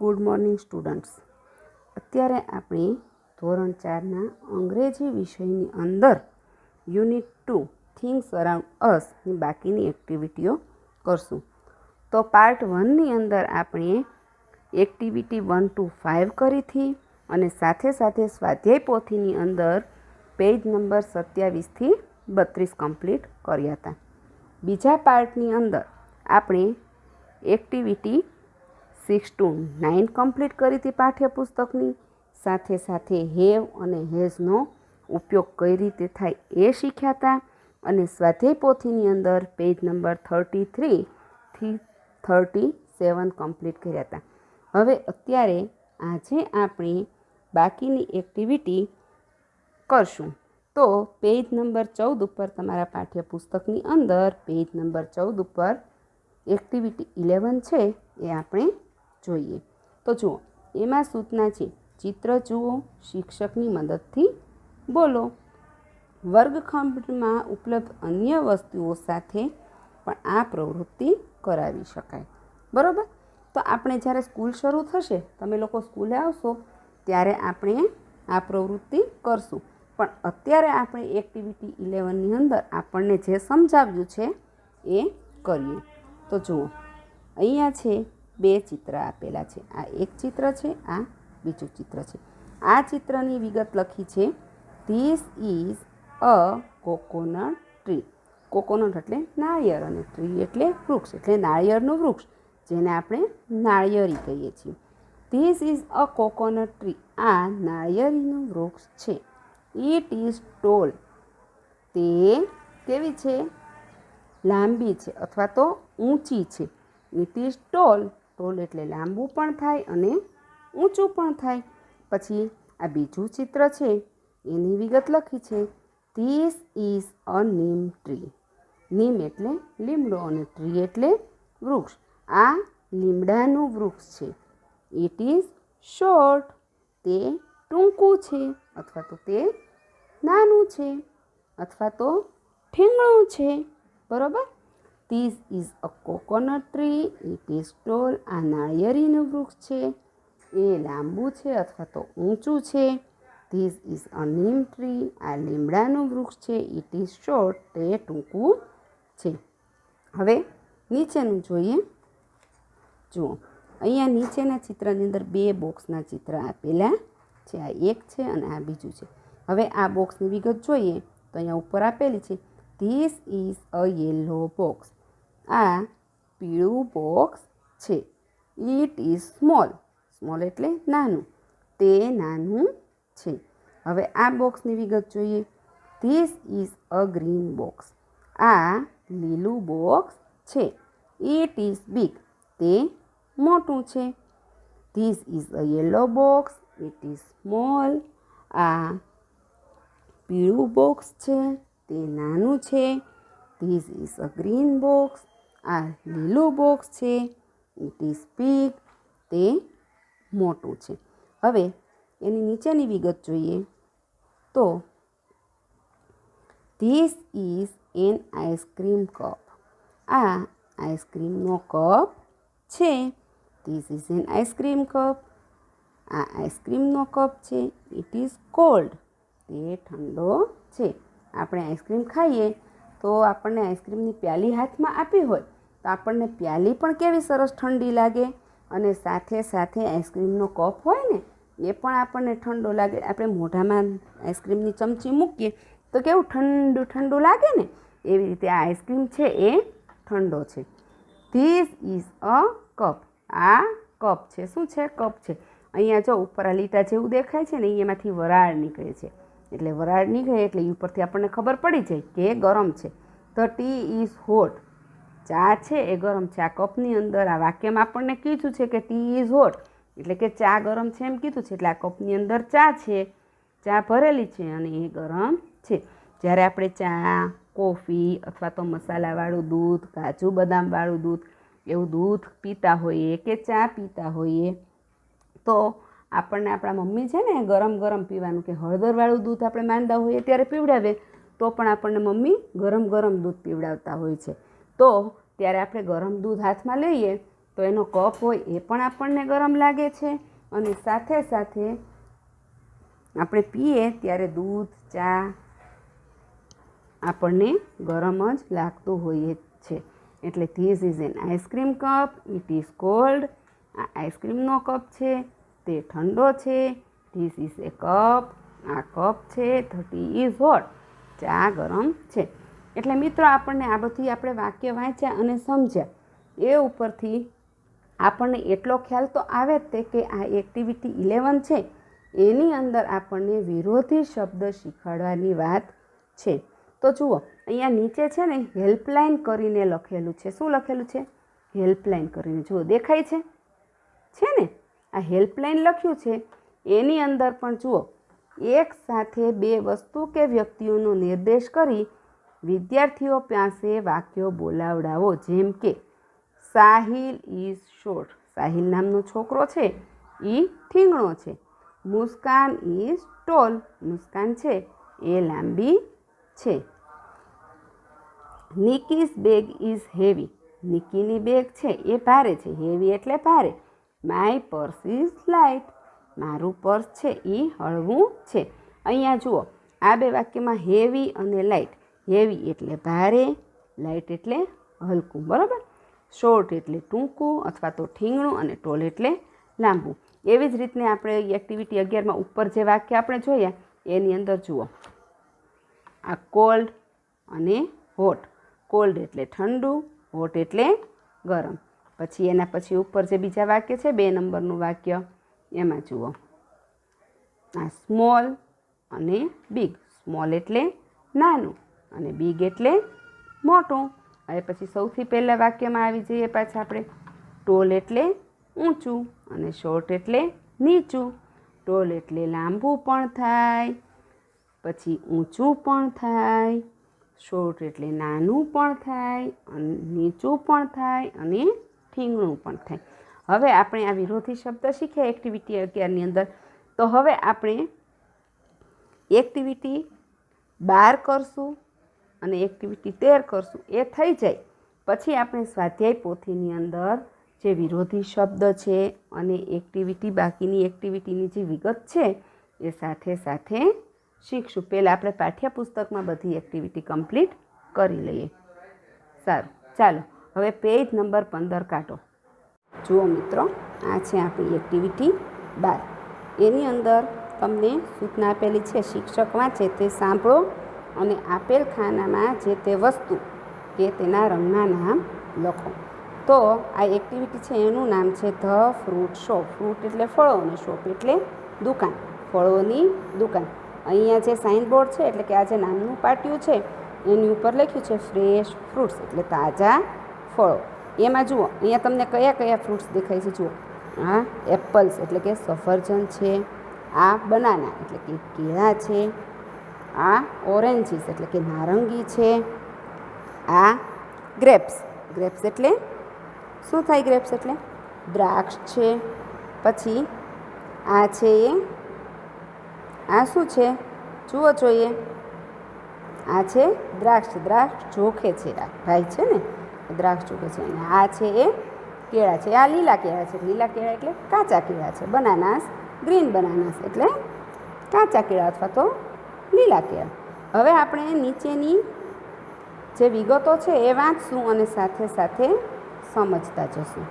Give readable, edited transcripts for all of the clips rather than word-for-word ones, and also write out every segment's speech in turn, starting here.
Good morning students. અત્યારે આપણે ધોરણ 4ના અંગ્રેજી વિષયની અંદર યુનિટ 2 થિંગ્સ અરાઉન્ડ અસની બાકીની એક્ટિવિટીઓ કરશું. તો પાર્ટ 1ની અંદર આપણે એક્ટિવિટી 1 to 5 કરી હતી અને સાથે સાથે સ્વાધ્યાય પોથીની અંદર પેજ નંબર 27થી 32 કમ્પ્લીટ કર્યા હતા. બીજા પાર્ટની અંદર આપણે એક્ટિવિટી 6 to 9 કમ્પ્લીટ કરી હતી પાઠ્યપુસ્તકની. સાથે સાથે હેવ અને હેઝનો ઉપયોગ કઈ રીતે થાય એ શીખ્યા હતા અને સ્વાધ્યાય પોથીની અંદર પેજ નંબર 33 થી 37 કમ્પ્લીટ કર્યા હતા. હવે અત્યારે આજે આપણે બાકીની એક્ટિવિટી કરશું. તો પેજ નંબર 14 ઉપર તમારા પાઠ્યપુસ્તકની અંદર પેજ નંબર 14 ઉપર એક્ટિવિટી 11 છે એ આપણે જોઈએ. તો જુઓ, એમાં સૂચના છે ચિત્ર જુઓ, શિક્ષકની મદદથી બોલો. વર્ગખંડમાં ઉપલબ્ધ અન્ય વસ્તુઓ સાથે પણ આ પ્રવૃત્તિ કરાવી શકાય. બરાબર? તો આપણે જ્યારે સ્કૂલ શરૂ થશે, તમે લોકો સ્કૂલે આવશો ત્યારે આપણે આ પ્રવૃત્તિ કરશું. પણ અત્યારે આપણે એક્ટિવિટી 11ની અંદર આપણને જે સમજાવ્યું છે એ કરીએ. તો જુઓ, અહીંયા છે 2 ચિત્ર આપેલા છે. આ એક ચિત્ર છે, આ બીજું ચિત્ર છે. આ ચિત્રની વિગત લખી છે this is a coconut tree. Coconut એટલે નાળિયેર અને ટ્રી એટલે વૃક્ષ, એટલે નાળિયેરનું વૃક્ષ, જેને આપણે નાળિયેરી કહીએ છીએ. This is a coconut tree. આ નાળિયેરીનું વૃક્ષ છે. It is tall. તે કેવી છે? લાંબી છે અથવા તો ઊંચી છે. It is tall. ટોલ એટલે લાંબુ પણ થાય અને ઊંચું પણ થાય. પછી આ બીજું ચિત્ર છે, એની વિગત લખી છે this is a neem tree. Neem એટલે લીમડો અને ટ્રી એટલે વૃક્ષ. આ લીમડાનું વૃક્ષ છે. It is short. તે ટૂંકું છે અથવા તો તે નાનું છે અથવા તો ઠીંગણું છે. બરાબર? This is a coconut tree. It is tall. આ નાળિયેરીનું વૃક્ષ છે. એ લાંબુ છે અથવા તો ઊંચું છે. This is a neem tree. આ લીમડાનું વૃક્ષ છે. It is short. તે ટૂંકું છે. હવે નીચેનું જોઈએ. જુઓ, અહીંયા નીચેના ચિત્રની અંદર 2 બોક્સના ચિત્ર આપેલા છે. આ એક છે અને આ બીજું છે. હવે આ બોક્સની વિગત જોઈએ તો અહીંયા ઉપર આપેલી છે this is a yellow box. આ પીળું બોક્સ છે. It is small. સ્મોલ એટલે નાનું. તે નાનું છે. હવે આ બોક્સની વિગત જોઈએ. This is a green box. આ લીલું બોક્સ છે. It is big. તે મોટું છે. This is a yellow box. It is small. આ પીળું બોક્સ છે. તે નાનું છે. This is a green box. આ લીલું બોક્સ છે. It is big. તે મોટું છે. હવે એની નીચેની વિગત જોઈએ તો this is an ice cream cup. આ આઈસ્ક્રીમનો કપ છે. This is an ice cream cup. આ આઈસ્ક્રીમનો કપ છે. It is called. તે ઠંડો છે. આપણે આઈસ્ક્રીમ ખાઈએ તો આપણને આઈસ્ક્રીમની પ્યાલી હાથમાં આપી હોય તો આપણને પ્યાલી પણ કેવી સરસ ઠંડી લાગે અને સાથે સાથે આઈસ્ક્રીમનો કપ હોય ને એ પણ આપણને ઠંડો લાગે. આપણે મોઢામાં આઈસ્ક્રીમની ચમચી મૂકીએ તો કેવું ઠંડુ ઠંડુ લાગે ને, એવી રીતે આ આઈસ્ક્રીમ છે એ ઠંડો છે. This is a cup. આ કપ છે. શું છે? કપ છે. અહીંયા જો ઉપર આ લીટા જેવું દેખાય છે ને, એમાંથી વરાળ નીકળે છે. એટલે વરાળ નીકળે એટલે એ ઉપરથી આપણને ખબર પડી જાય કે ગરમ છે. The T is hot. ચા છે એ ગરમ છે. આ કપની અંદર આ વાક્યમાં આપણને કીધું છે કે ટી ઇઝ હોટ એટલે કે ચા ગરમ છે એમ કીધું છે. એટલે આ કપની અંદર ચા છે. ચા ભરેલી છે અને એ ગરમ છે. જ્યારે આપણે ચા, કોફી અથવા તો મસાલાવાળું દૂધ, કાજુ બદામવાળું દૂધ એવું દૂધ પીતા હોઈએ કે ચા પીતા હોઈએ તો આપણને આપણા મમ્મી છે ને ગરમ ગરમ પીવાનું કે હળદરવાળું દૂધ આપણે માંદા હોઈએ ત્યારે પીવડાવે તો પણ આપણને મમ્મી ગરમ ગરમ દૂધ પીવડાવતા હોય છે. તો ત્યારે આપણે ગરમ દૂધ હાથમાં લઈએ તો એનો કપ હોય એ પણ આપણને ગરમ લાગે છે, અને સાથે સાથે આપણે પીએ ત્યારે દૂધ, ચા આપણને ગરમ જ લાગતું હોય છે. એટલે this is an ice cream cup, it is called. આ આઈસ્ક્રીમનો કપ છે, તે ઠંડો છે. ધીસ ઇઝ એ કપ, આ કપ છે. ધ ટી ઇઝ હોટ, ચા ગરમ છે. એટલે મિત્રો આપણને આ બધી આપણે વાક્ય વાંચ્યા અને સમજ્યા એ ઉપરથી આપણને એટલો ખ્યાલ તો આવે જ તે કે આ એક્ટિવિટી 11 છે એની અંદર આપણને વિરોધી શબ્દ શીખવાડવાની વાત છે. તો જુઓ અહીંયા નીચે છે ને હેલ્પલાઇન કરીને લખેલું છે. શું લખેલું છે? હેલ્પલાઇન કરીને. જુઓ દેખાય છે ને? આ હેલ્પલાઇન લખ્યું છે એની અંદર પણ જુઓ એક સાથે બે વસ્તુ કે વ્યક્તિઓનો નિર્દેશ કરી વિદ્યાર્થીઓ પાસે વાક્યો બોલાવડાવો. જેમ કે સાહિલ ઇઝ શોર્ટ, સાહિલ નામનો છોકરો છે એ ઠીંગણો છે. મુસ્કાન ઇઝ ટોલ, મુસ્કાન છે એ લાંબી છે. નિકીઝ બેગ ઇઝ હેવી, નિકીની બેગ છે એ ભારે છે. હેવી એટલે ભારે. માય પર્સ ઇઝ લાઇટ, મારું પર્સ છે એ હળવું છે. અહીંયા જુઓ આ બે વાક્યમાં હેવી અને લાઇટ. હેવી એટલે ભારે, લાઇટ એટલે હલકું, બરાબર. શોર્ટ એટલે ટૂંકું અથવા તો ઠીંગણું, અને ટોલ એટલે લાંબુ. એવી જ રીતને આપણે એક્ટિવિટી 11માં ઉપર જે વાક્ય આપણે જોયા એની અંદર જુઓ આ કોલ્ડ અને હોટ. કોલ્ડ એટલે ઠંડુ, હોટ એટલે ગરમ. પછી એના પછી ઉપર જે બીજા વાક્ય છે 2 નંબરનું વાક્ય એમાં જુઓ આ સ્મોલ અને બિગ. સ્મોલ એટલે નાનું અને બિગ એટલે મોટું. હવે પછી સૌથી પહેલાં વાક્યમાં આવી જઈએ પાછા આપણે. ટોલ એટલે ઊંચું અને શોર્ટ એટલે નીચું. ટોલ એટલે લાંબુ પણ થાય, પછી ઊંચું પણ થાય. શોર્ટ એટલે નાનું પણ થાય, અને નીચું પણ થાય, અને ઠીંગણું પણ થાય. હવે આપણે આ વિરોધી શબ્દ શીખ્યા એક્ટિવિટી 11ની અંદર. તો હવે આપણે એક્ટિવિટી 12 કરશું અને એક્ટિવિટી 13 કરશું. એ થઈ જાય પછી આપણે સ્વાધ્યાય પોથીની અંદર જે વિરોધી શબ્દ છે અને એક્ટિવિટી બાકીની એક્ટિવિટીની જે વિગત છે એ સાથે સાથે શીખશું. પહેલાં આપણે પાઠ્યપુસ્તકમાં બધી એક્ટિવિટી કમ્પ્લીટ કરી લઈએ. સારું, ચાલો હવે પેજ નંબર 15 કાઢો. જુઓ મિત્રો, આ છે આપણી એક્ટિવિટી 12. એની અંદર તમને સૂચના આપેલી છે, શિક્ષક વાંચે તે સાંભળો અને આપેલ ખાનામાં જે તે વસ્તુ કે તેના રંગના નામ લખો. તો આ એક્ટિવિટી છે એનું નામ છે ધ ફ્રૂટ શોપ. ફ્રૂટ એટલે ફળો અને શોપ એટલે દુકાન, ફળોની દુકાન. અહીંયા જે સાઇનબોર્ડ છે એટલે કે આ જે નામનું પાટિયું છે એની ઉપર લખ્યું છે ફ્રેશ ફ્રૂટ્સ એટલે તાજા ફળો. એમાં જુઓ અહીંયા તમને કયા કયા ફ્રૂટ્સ દેખાય છે. જુઓ આ એપલ્સ એટલે કે સફરજન છે, આ બનાના એટલે કે કેળા છે, આ ઓરેન્જીસ એટલે કે નારંગી છે, આ ગ્રેપ્સ. ગ્રેપ્સ એટલે શું થાય? ગ્રેપ્સ એટલે દ્રાક્ષ છે. પછી આ છે એ આ શું છે જુઓ જોઈએ, આ છે દ્રાક્ષ. દ્રાક્ષ જોખે છે આ ભાઈ છે ને, દ્રાક્ષ જોખે છે. અને આ છે એ કેળા છે. આ લીલા કેળા છે. લીલા કેળા એટલે કાચા કેળા છે. બનાનાસ, ગ્રીન બનાનાસ એટલે કાચા કેળા અથવા તો લીલા કેળા. હવે આપણે નીચેની જે વિગતો છે એ વાંચશું અને સાથે સાથે સમજતા જશું,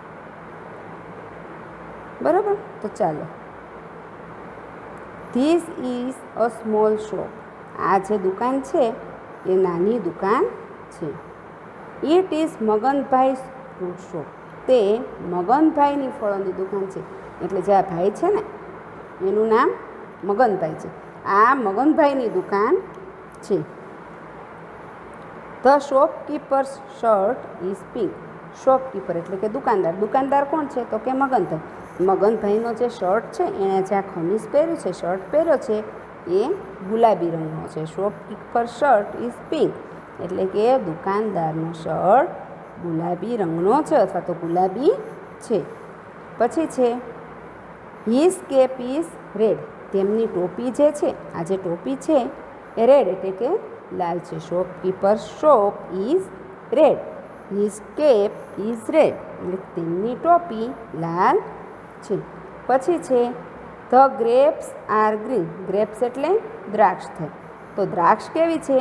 બરાબર. તો ચાલો. This is a small shop. આ જે દુકાન છે એ નાની દુકાન છે. It is Maganbhai fruit shop. તે મગનભાઈની ફળોની દુકાન છે. એટલે જે આ ભાઈ છે ને એનું નામ મગનભાઈ છે. આ મગનભાઈની દુકાન છે. The shopkeeper's shirt is pink. Shopkeeper એટલે કે દુકાનદાર. દુકાનદાર કોણ છે? તો કે મગનભાઈ. મગનભાઈનો જે શર્ટ છે એણે જે આ ખમીસ પહેર્યું છે, શર્ટ પહેર્યો છે એ ગુલાબી રંગનો છે. શોપકીપર શર્ટ ઇઝ પિંક એટલે કે દુકાનદારનો શર્ટ ગુલાબી રંગનો છે અથવા તો ગુલાબી છે. પછી છે હિઝ કેપ ઇઝ રેડ. તેમની ટોપી જે છે, આ જે ટોપી છે એ રેડ એટલે કે લાલ છે. Shopkeeper shop is red, his cap is red. એટલે તેમની ટોપી લાલ છે. પછી છે the grapes are green. Grapes એટલે દ્રાક્ષ થાય, તો દ્રાક્ષ કેવી છે?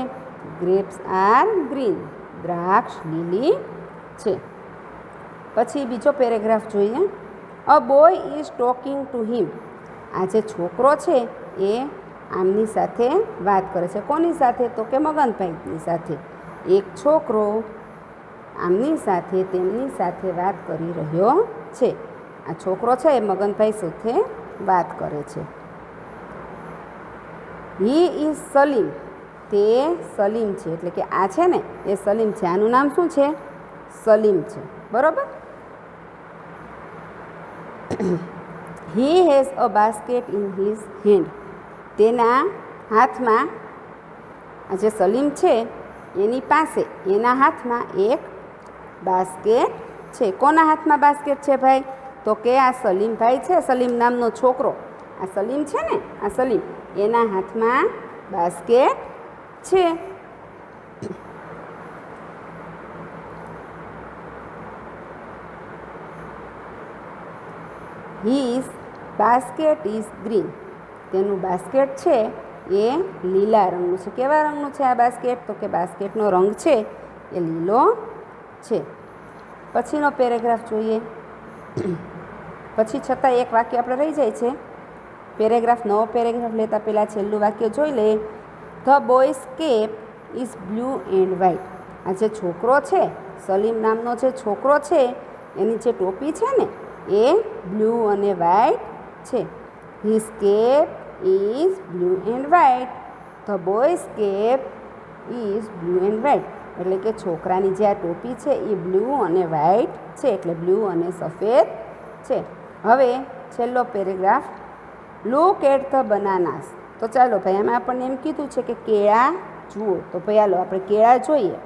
Grapes are green. દ્રાક્ષ લીલી છે. પછી બીજો પેરેગ્રાફ જોઈએ. A boy is talking to him. આ જે છોકરો છે એ આમની સાથે વાત કરે છે. કોની સાથે? તો કે મગનભાઈની સાથે. એક છોકરો આમની સાથે તેમની સાથે વાત કરી રહ્યો છે. આ છોકરો છે એ મગનભાઈ સાથે વાત કરે છે. He is Salim. તે સલીમ છે, એટલે કે આ છે ને એ સલીમ છે. આનું નામ શું છે? સલીમ છે. બરાબર. He has a basket in his hand. તેના હાથમાં, આ જે સલીમ છે એની પાસે, એના હાથમાં એક બાસ્કેટ છે. કોના હાથમાં બાસ્કેટ છે ભાઈ? તો કે આ સલીમભાઈ છે, સલીમ નામનો છોકરો. આ સલીમ છે ને, આ સલીમ, એના હાથમાં બાસ્કેટ છે. His basket is green. તેનું બાસ્કેટ છે એ લીલા રંગનું છે. કેવા રંગનું છે આ બાસ્કેટ? તો કે બાસ્કેટનો રંગ છે એ લીલો છે. પછીનો પેરેગ્રાફ જોઈએ. પછી છતાં એક વાક્ય આપણે રહી જાય છે. પેરેગ્રાફ, નવો પેરેગ્રાફ લેતા પહેલાં છેલ્લું વાક્ય જોઈ લઈએ. The boy's cap is blue and white. આ જે છોકરો છે, સલીમ નામનો જે છોકરો છે, એની જે ટોપી છે ને એ બ્લુ અને વ્હાઇટ છે. His cap is blue and white. The boy's cap is blue and white. એટલે કે છોકરાની જે આ ટોપી છે એ બ્લુ અને વ્હાઇટ છે, એટલે બ્લુ અને સફેદ છે. હવે છેલ્લો paragraph. Look at the bananas. તો ચાલો ભાઈ, આમાં આપણને એમ કીધું છે કે કેળા જુઓ. તો ભાઈ હાલો આપણે કેળા જોઈએ.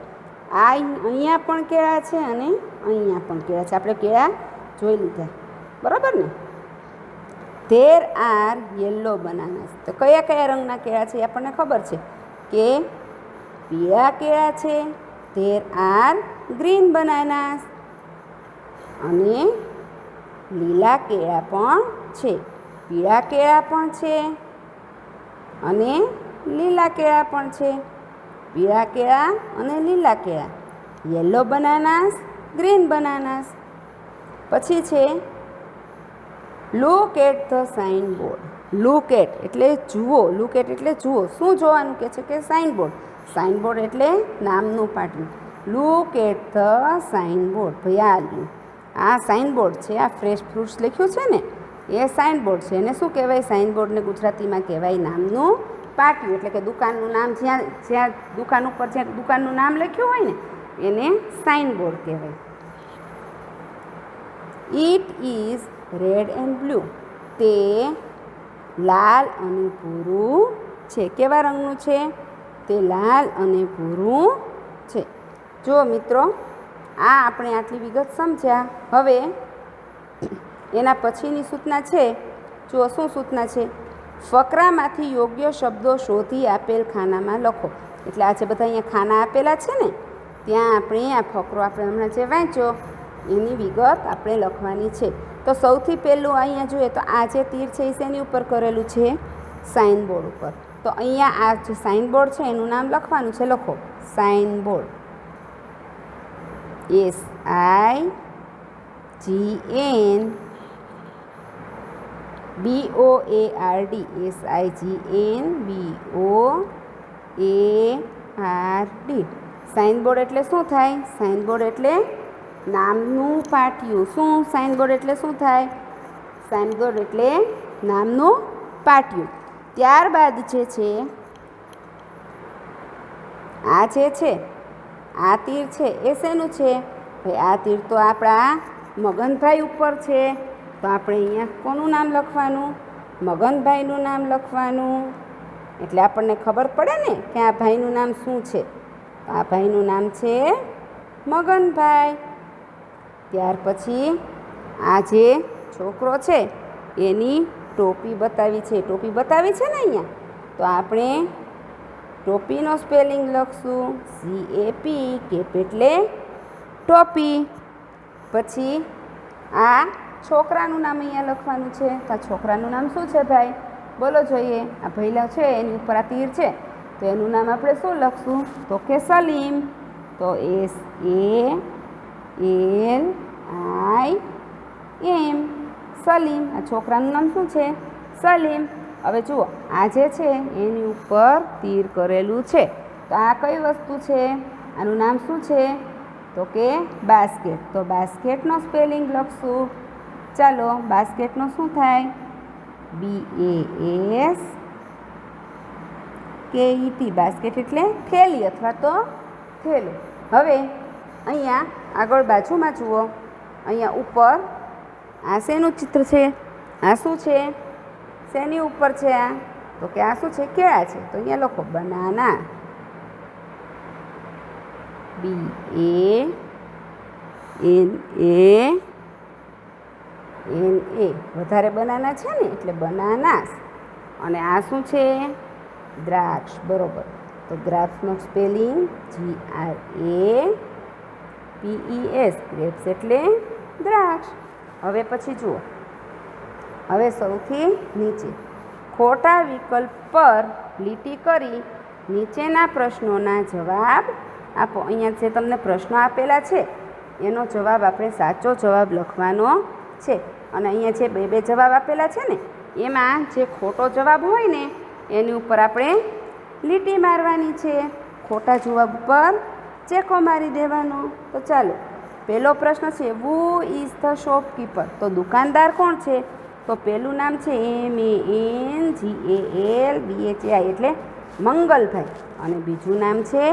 આ અહીંયા પણ કેળા છે અને અહીંયા પણ કેળા છે. આપણે કેળા જોઈ લીધા, બરાબર ને? There are yellow બનાનાસ. તો કયા કયા રંગના કેળા છે એ આપણને ખબર છે કે પીળા કેળા છે. There are green બનાનાસ. અને લીલા કેળા પણ છે. પીળા કેળા પણ છે અને લીલા કેળા પણ છે. પીળા કેળા અને લીલા કેળા. Yellow bananas, green bananas. પછી છે look at the sign board. Look at એટલે જુઓ. લુક એટ એટલે જુઓ. શું જોવાનું કહે છે? કે સાઇન બોર્ડ. સાઇન બોર્ડ એટલે નામનું પાટિયું. Look at the sign board. ભાઈ આ લ્યું, આ સાઇન બોર્ડ છે. આ ફ્રેશ ફ્રૂટ્સ લખ્યું છે ને એ સાઇન બોર્ડ છે. એને શું કહેવાય? સાઇન બોર્ડને ગુજરાતીમાં કહેવાય નામનું પાટિયું. એટલે કે દુકાનનું નામ, જ્યાં જ્યાં દુકાન ઉપર જ્યાં દુકાનનું નામ લખ્યું હોય ને એને સાઇન બોર્ડ કહેવાય. It is red and blue. તે લાલ અને ભૂરું છે. કેવા રંગનું છે? તે લાલ અને ભૂરું છે. જુઓ મિત્રો, આ આપણે આટલી વિગત સમજ્યા. હવે એના પછીની સૂચના છે. જુઓ શું સૂચના છે? ફકરામાંથી યોગ્ય શબ્દો શોધી આપેલ ખાનામાં લખો. એટલે આ જે બધા અહીંયા ખાના આપેલા છે ને ત્યાં આપણે આ ફકરો આપણે હમણાં જે વાંચ્યો એની વિગત આપણે લખવાની છે. તો સૌથી પહેલું અહીંયા જોઈએ તો આ જે તીર છે એ શેની ઉપર કરેલું છે? સાઇન બોર્ડ ઉપર. તો અહીંયા આ જે સાઇન બોર્ડ છે એનું નામ લખવાનું છે. લખો sign board. SIGNBOARD. SIGNBOARD. Sign board એટલે શું થાય? સાઇન બોર્ડ એટલે નામનું પાટિયું. શું સાઇન બોર્ડ એટલે શું થાય? સાઇન બોર્ડ એટલે નામનું પાટિયું. ત્યારબાદ જે છે આ જે છે આ તીર છે એ શેનું છે? ભાઈ આ તીર તો આપણા મગનભાઈ ઉપર છે. તો આપણે અહીંયા કોનું નામ લખવાનું? મગનભાઈનું નામ લખવાનું. એટલે આપણને ખબર પડે ને કે આ ભાઈનું નામ શું છે. તો આ ભાઈનું નામ છે મગનભાઈ. ત્યાર પછી આ જે છોકરો છે એની ટોપી બતાવી છે. ટોપી બતાવી છે ને અહીંયા. તો આપણે ટોપીનો સ્પેલિંગ લખશું CAP. કેપ એટલે ટોપી. પછી આ છોકરાનું નામ અહીંયા લખવાનું છે. તો આ છોકરાનું નામ શું છે ભાઈ? બોલો જોઈએ. આ ભૈલા છે એની ઉપર આ તીર છે, તો એનું નામ આપણે શું લખશું? તો કે સલીમ. તો SALIM, સલીમ. આ છોકરાનું નામ શું છે? સલીમ. હવે જુઓ, આ જે છે એની ઉપર તીર કરેલું છે, તો આ કઈ વસ્તુ છે? આનું નામ શું છે? તો કે બાસ્કેટ. તો બાસ્કેટનો સ્પેલિંગ લખશું. ચાલો, બાસ્કેટનો શું થાય? BASKET. બાસ્કેટ એટલે થેલી અથવા તો થેલું. હવે અહીંયા આગળ બાજુમાં જુઓ, અહીંયા ઉપર આ શેનું ચિત્ર છે? આ શું છે? શેની ઉપર છે આ? તો કે આ શું છે? કેળા છે. તો અહીંયા લખો બનાના. BANANA. વધારે બનાના છે ને એટલે બનાનાસ. અને આ શું છે? દ્રાક્ષ. બરોબર. તો દ્રાક્ષનો સ્પેલિંગ GRAPES. ગ્રેપ્સ એટલે દ્રાક્ષ. હવે પછી જુઓ, હવે સૌથી નીચે ખોટા વિકલ્પ પર લીટી કરી નીચેના પ્રશ્નોના જવાબ આપો. અહીંયા જે તમને પ્રશ્નો આપેલા છે એનો જવાબ આપણે સાચો જવાબ લખવાનો છે. અને અહીંયા જે બે જવાબ આપેલા છે ને એમાં જે ખોટો જવાબ હોય ને એની ઉપર આપણે લીટી મારવાની છે. ખોટા જવાબ ઉપર ચેકો મારી દેવાનો. તો ચાલો, પહેલો પ્રશ્ન છે, વુ ઇઝ ધ શોપકીપર. તો દુકાનદાર કોણ છે? તો પહેલું નામ છે MANGALBHAI એટલે મંગલભાઈ. અને બીજું નામ છે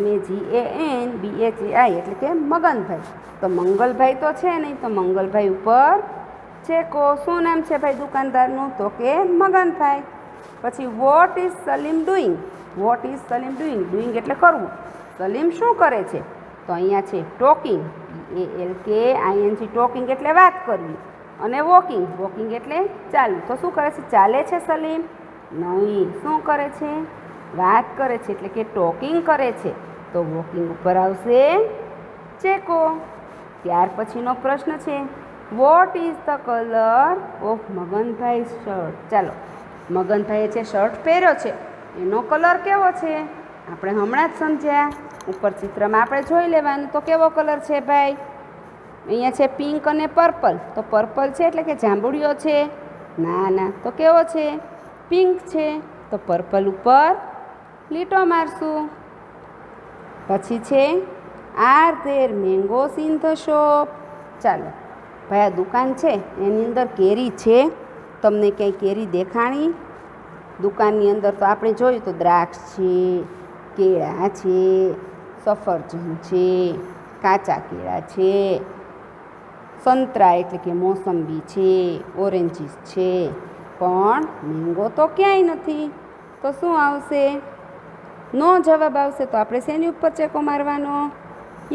MAGANBHAI એટલે કે મગનભાઈ. તો મંગલભાઈ તો છે નહીં, તો મંગલભાઈ ઉપર ચેકો. શું નામ છે ભાઈ દુકાનદારનું? તો કે મગનભાઈ. પછી what is Salim doing? What is Salim doing? Doing એટલે કરવું. સલીમ શું કરે છે? તો અહીંયા છે ટોકિંગ. TALKING. ટોકિંગ એટલે વાત કરવી. અને વોકિંગ. વોકિંગ એટલે ચાલવું. તો શું કરે છે? ચાલે છે સલીમ? નહીં. શું કરે છે? વાત કરે છે એટલે કે ટોકિંગ કરે છે. તો વોકિંગ ઉપર આવશે ચેકો. ત્યાર પછીનો પ્રશ્ન છે, what is the colour of Maganbhai shirt? ચાલો, મગનભાઈએ જે શર્ટ પહેર્યો છે એનો કલર કેવો છે? આપણે હમણાં જ સમજ્યા. ઉપર ચિત્રમાં આપણે જોઈ લેવાનું. તો કેવો કલર છે ભાઈ? અહીંયા છે પિંક અને પર્પલ. તો પર્પલ છે એટલે કે જાંબુડિયો છે? ના ના. તો કેવો છે? પિંક છે. તો પર્પલ ઉપર લીટો મારશું. પછી છે, are there mangoes in the shop? ચાલો ભાઈ, આ દુકાન છે એની અંદર કેરી છે. તમને ક્યાંય કેરી દેખાણી? દુકાનની અંદર તો આપણે જોયું તો દ્રાક્ષ છે, કેળા છે, સફરજન છે, કાચા કેળા છે, સંતરા એટલે કે મોસંબી છે, ઓરેન્જીસ છે, પણ મેંગો તો ક્યાંય નથી. તો શું આવશે? નો જવાબ આવશે. તો આપણે શેની ઉપર ચેકો મારવાનો?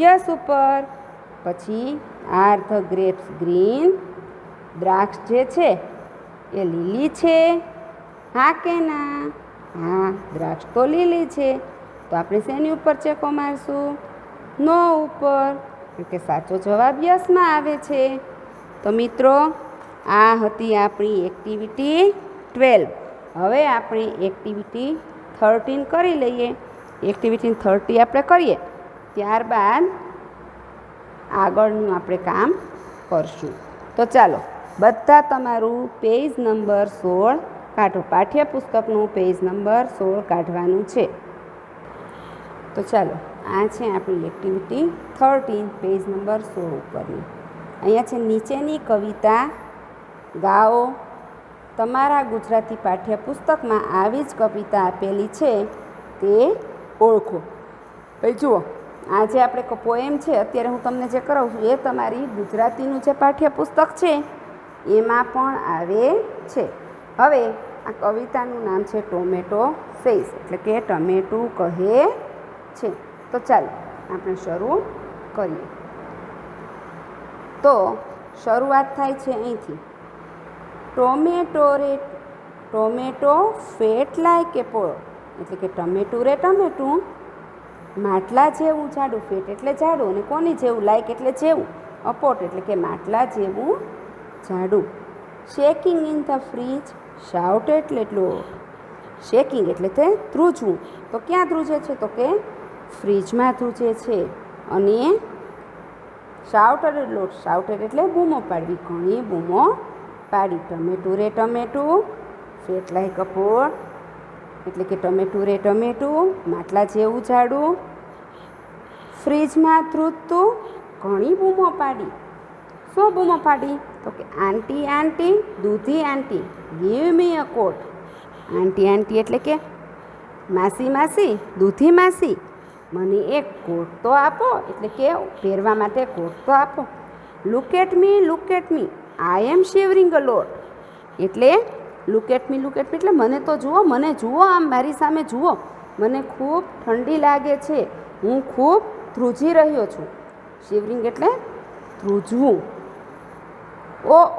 યસ ઉપર. પછી આર ધ ગ્રેપ્સ ગ્રીન? દ્રાક્ષ જે છે એ લીલી છે? હા કે ના? હા, દ્રાક્ષ તો લીલી છે. તો આપણે શેની ઉપર ચેકો મારશું? નો ઉપર. એટલે સાચો જવાબ યસમાં આવે છે. તો મિત્રો, આ હતી આપણી એક્ટિવિટી 12. હવે આપણે એક્ટિવિટી 13 કરી લઈએ. એક્ટિવિટી 30 આપણે કરીએ ત્યારબાદ આગળનું આપણે કામ કરશું. તો ચાલો, બધા તમારું પેજ નંબર 16 કાઢો. પાઠ્યપુસ્તકનું પેજ નંબર 16 કાઢવાનું છે. તો ચાલો, આ છે આપણી એક્ટિવિટી 13 પેજ નંબર 16 ઉપરની. અહીંયા છે નીચેની કવિતા ગાઓ. તમારા ગુજરાતી પાઠ્યપુસ્તકમાં આવી જ કવિતા આપેલી છે તે ઓળખો. ભાઈ જુઓ, આ જે આપણે પોએમ છે અત્યારે હું તમને જે કરાવું છું એ તમારી ગુજરાતીનું જે પાઠ્યપુસ્તક છે એમાં પણ આવે છે. હવે આ કવિતાનું નામ છે ટોમેટો સેઝ એટલે કે ટમેટું કહે છે. તો ચાલો આપણે શરૂ કરીએ. તો શરૂઆત થાય છે અહીંથી. ટોમેટો ફેટ લાઈક એ પોળો એટલે કે ટમેટું રે ટમેટું માટલા જેવું જાડું. ફેટ એટલે જાડું અને કોની જેવું? લાઈક એટલે જેવું. અપોટ એટલે કે માટલા જેવું જાડું. Shaking in the fridge, shout એટલે શેકિંગ એટલે તે ધ્રુજવું. તો ક્યાં ધ્રુજે છે? તો કે ફ્રીજમાં ધ્રુજે છે. અને શાઉટેડ એટલે બૂમો પાડવી, ઘણી બૂમો પાડી. ટમેટું રે ટમેટું, ફેટ લાઈક અ પોટ એટલે કે ટમેટું રે ટમેટું, માટલા જેવું જાડું, ફ્રીજમાં ધ્રુજતું, ઘણી બૂમો પાડી. શું બૂમો પાડી? તો કે આંટી આંટી, દૂધી આંટી, ગીવ મી અ કોટ. આંટી આંટી એટલે કે માસી માસી, દૂધી માસી, મને એક કોટ તો આપો, એટલે કે પહેરવા માટે કોટ તો આપો. લુક એટ મી, આઈ એમ શિવરિંગ અ લોટ. એટલે લુક એટ મી એટલે મને તો જુઓ, મને જુઓ, આમ મારી સામે જુઓ, મને ખૂબ ઠંડી લાગે છે, હું ખૂબ ધ્રુજી રહ્યો છું. શિવરિંગ એટલે ધ્રુજવું.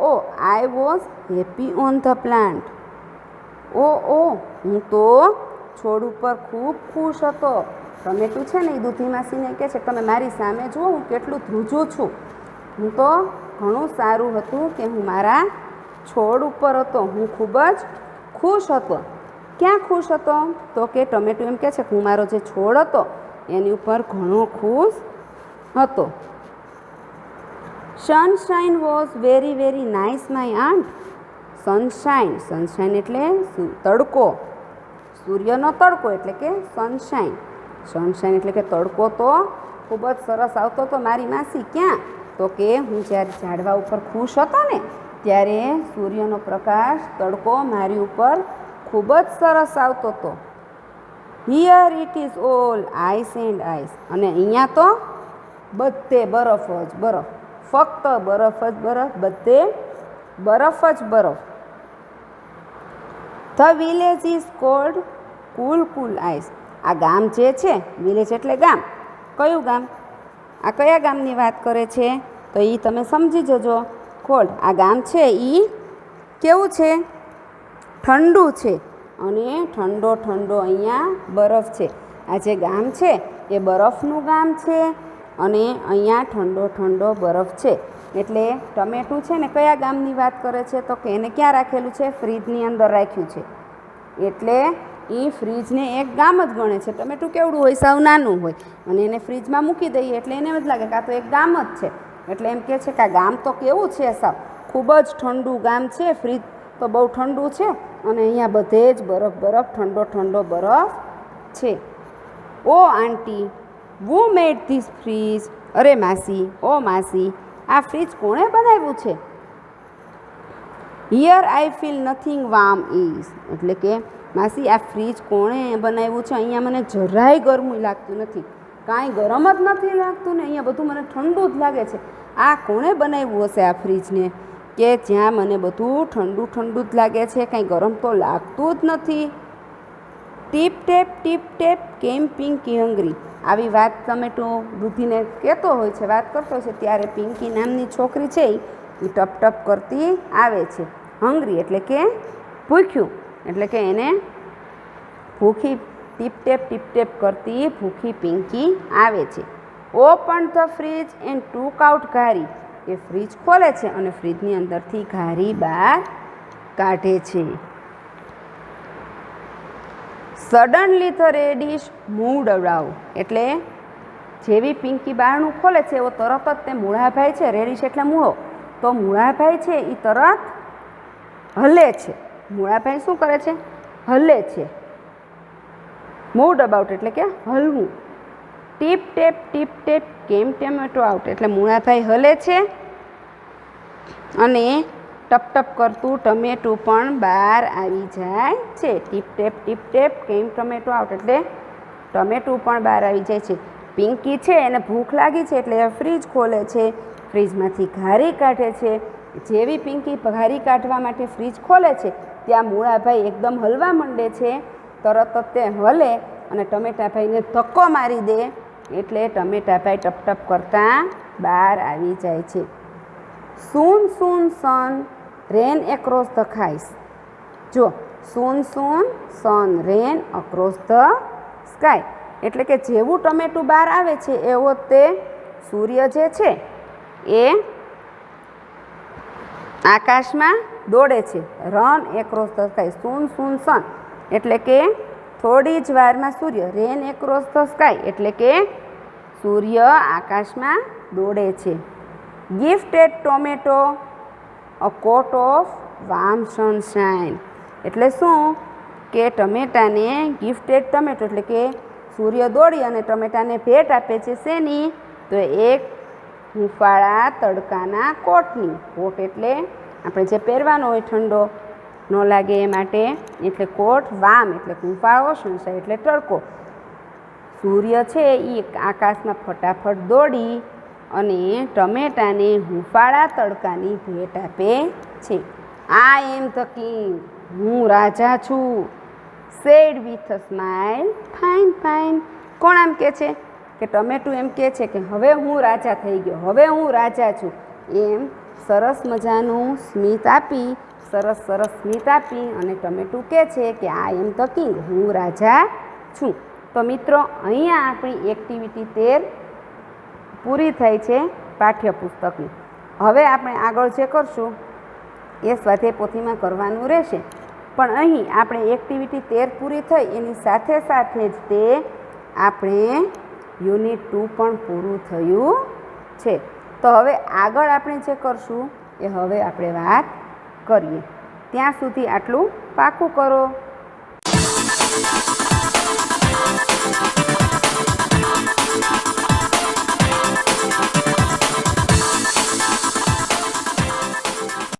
Oh I was happy on the plant. હું તો છોડ ઉપર ખૂબ ખુશ હતો. ટમેટું છે ને એ દૂધી માસીને કહે છે તમે મારી સામે જુઓ, હું કેટલું ધ્રુજું છું. હું તો ઘણું સારું હતું કે હું મારા છોડ ઉપર હતો, હું ખૂબ જ ખુશ હતો. ક્યાં ખુશ હતો? તો કે ટમેટું એમ કહે છે કે હું મારો જે છોડ હતો એની ઉપર ઘણો ખુશ હતો. Sunshine was very very nice my aunt. Sunshine એટલે તડકો, સૂર્યનો તડકો એટલે કે સનશાઇન એટલે કે તડકો તો ખૂબ જ સરસ આવતો હતો મારી માસી. ક્યાં? તો કે હું જ્યારે ઝાડવા ઉપર ખુશ હતો ને ત્યારે સૂર્યનો પ્રકાશ, તડકો મારી ઉપર ખૂબ જ સરસ આવતો હતો. Here it is all ice and ice. અને અહીંયા તો બધે બરફ જ બરફ, ફક્ત બરફ જ બરફ, બધે બરફ જ બરફ. The village is cold cool ice. આ ગામ જે છે, વિલેજ એટલે ગામ. કયું ગામ? આ કયા ગામની વાત કરે છે? તો એ તમે સમજી જજો. કોલ્ડ, આ ગામ છે એ કેવું છે? ઠંડુ છે. અને ઠંડો અહીંયા બરફ છે. આ જે ગામ છે એ બરફનું ગામ છે અને અહીંયા ઠંડો બરફ છે. એટલે ટમેટું છે ને કયા ગામની વાત કરે છે? તો કે એને ક્યાં રાખેલું છે? ફ્રીજની અંદર રાખ્યું છે. એટલે એ ફ્રીજને એક ગામ જ ગણે છે. ટમેટું કેવડું હોય? સાવ નાનું હોય. અને એને ફ્રીજમાં મૂકી દઈએ એટલે એને જ લાગે કે આ તો એક ગામ જ છે. એટલે એમ કહે છે કે આ ગામ તો કેવું છે? સાવ ખૂબ જ ઠંડુ ગામ છે. ફ્રીજ તો બહુ ઠંડુ છે અને અહીંયા બધે જ બરફ, ઠંડો બરફ છે. ઓ આંટી, વુ મેડ ધીસ ફ્રીજ. અરે માસી, ઓ માસી, આ ફ્રીજ કોણે બનાવ્યું છે? Here I feel nothing warm is. એટલે કે માસી આ ફ્રીજ કોણે બનાવ્યું છે? અહીંયા મને જરાય ગરમી લાગતું નથી, કાંઈ ગરમ જ નથી લાગતું ને અહીંયા બધું મને ઠંડુ જ લાગે છે. આ કોણે બનાવ્યું હશે આ ફ્રીજને કે જ્યાં મને બધું ઠંડુ જ લાગે છે, કાંઈ ગરમ તો લાગતું જ નથી. ટીપ ટેપ કેમ પિંકી હંગરી. આવી વાત ટમેટું દૂધીને કહેતો હોય છે, વાત કરતો હોય છે ત્યારે પિંકી નામની છોકરી છે એ ટપ કરતી આવે છે. હંગરી એટલે કે ભૂખ્યું, એટલે કે એને ભૂખી, ટીપ ટેપ કરતી ભૂખી પિંકી આવે છે. Open the fridge and took out ghari. એ ફ્રીજ ખોલે છે અને ફ્રીજની અંદરથી ઘારી બહાર કાઢે છે. Suddenly the reddish moved around. એટલે જેવી પિંકી બારણું ખોલે છે એવો તરત જ તે મૂળાભાઈ છે, રેડિશ એટલે મૂળો, તો મૂળાભાઈ છે એ તરત હલે છે. મૂળાભાઈ શું કરે છે? હલે છે. મૂવડ અબાઉટ એટલે કે હલવું. ટીપ ટેપ કેમ ટમેટો આઉટ. એટલે મૂળાભાઈ હલે છે અને ટપ કરતું ટમેટું પણ બહાર આવી જાય છે. ટીપ ટેપ કેમ ટમેટો આઉટ એટલે ટમેટું પણ બહાર આવી જાય છે. પિંકી છે એને ભૂખ લાગી છે એટલે ફ્રીજ ખોલે છે, ફ્રીજમાંથી ઘારી કાઢે છે. જેવી પિંકી ઘારી કાઢવા માટે ફ્રીજ ખોલે છે ત્યાં મૂળાભાઈ એકદમ હલવા માંડે છે. તરત જ તે હલે અને ટમેટાભાઈને ધક્કો મારી દે એટલે ટમેટાભાઈ ટપ કરતાં બહાર આવી જાય છે. સૂન સન રેન એક્રોસ ધ ખાઈસ. જો સૂન સન રેન અક્રોસ ધ સ્કાય એટલે કે જેવું ટમેટું બહાર આવે છે એવો તે સૂર્ય જે છે એ આકાશમાં દોડે છે. Run across the sky, soon soon sun એટલે કે થોડી જ વારમાં સૂર્ય. રેન એક્રોસ ધ સ્કાય એટલે કે સૂર્ય આકાશમાં દોડે છે. Gifted tomato a coat of warm sunshine એટલે શું કે ટમેટાને ગિફ્ટેડ ટમેટો એટલે કે સૂર્ય દોડી અને ટમેટાને ભેટ આપે છે. શેની? તો એક હૂંફાળા તડકાના કોટની. કોટ એટલે આપણે જે પહેરવાનો હોય ઠંડો ન લાગે એ માટે, એટલે કોટ. વામ એટલે હૂંફાળો, સનશાઇન એટલે તડકો. સૂર્ય છે એ આકાશમાં ફટાફટ દોડી અને ટમેટાને હૂંફાળા તડકાની ભેટ આપે છે. આઈ એમ ધ કિંગ, હું રાજા છું. Said with a smile, fine fine. કોણ આમ કહે છે? કે ટમેટું એમ કહે છે કે હવે હું રાજા થઈ ગયો, હવે હું રાજા છું. એમ સરસ મજાનું સ્મિત આપી, સરસ સ્મિત આપી અને ટમેટું કહે છે કે આઈ એમ ધ કિંગ, હું રાજા છું. તો મિત્રો, અહીંયા આપણી એક્ટિવિટી 13 પૂરી થઈ છે પાઠ્યપુસ્તકની. હવે આપણે આગળ જે કરશું એ સ્વાધ્યાય પોથીમાં કરવાનું રહેશે. પણ અહીં આપણે એક્ટિવિટી 13 પૂરી થઈ એની સાથે સાથે જ તે આપણે યુનિટ 2 પણ પૂરું થયું છે. તો હવે આગળ આપણે જે કરશું એ હવે આપણે વાત કરીએ. ત્યાં સુધી આટલું પાકું કરો.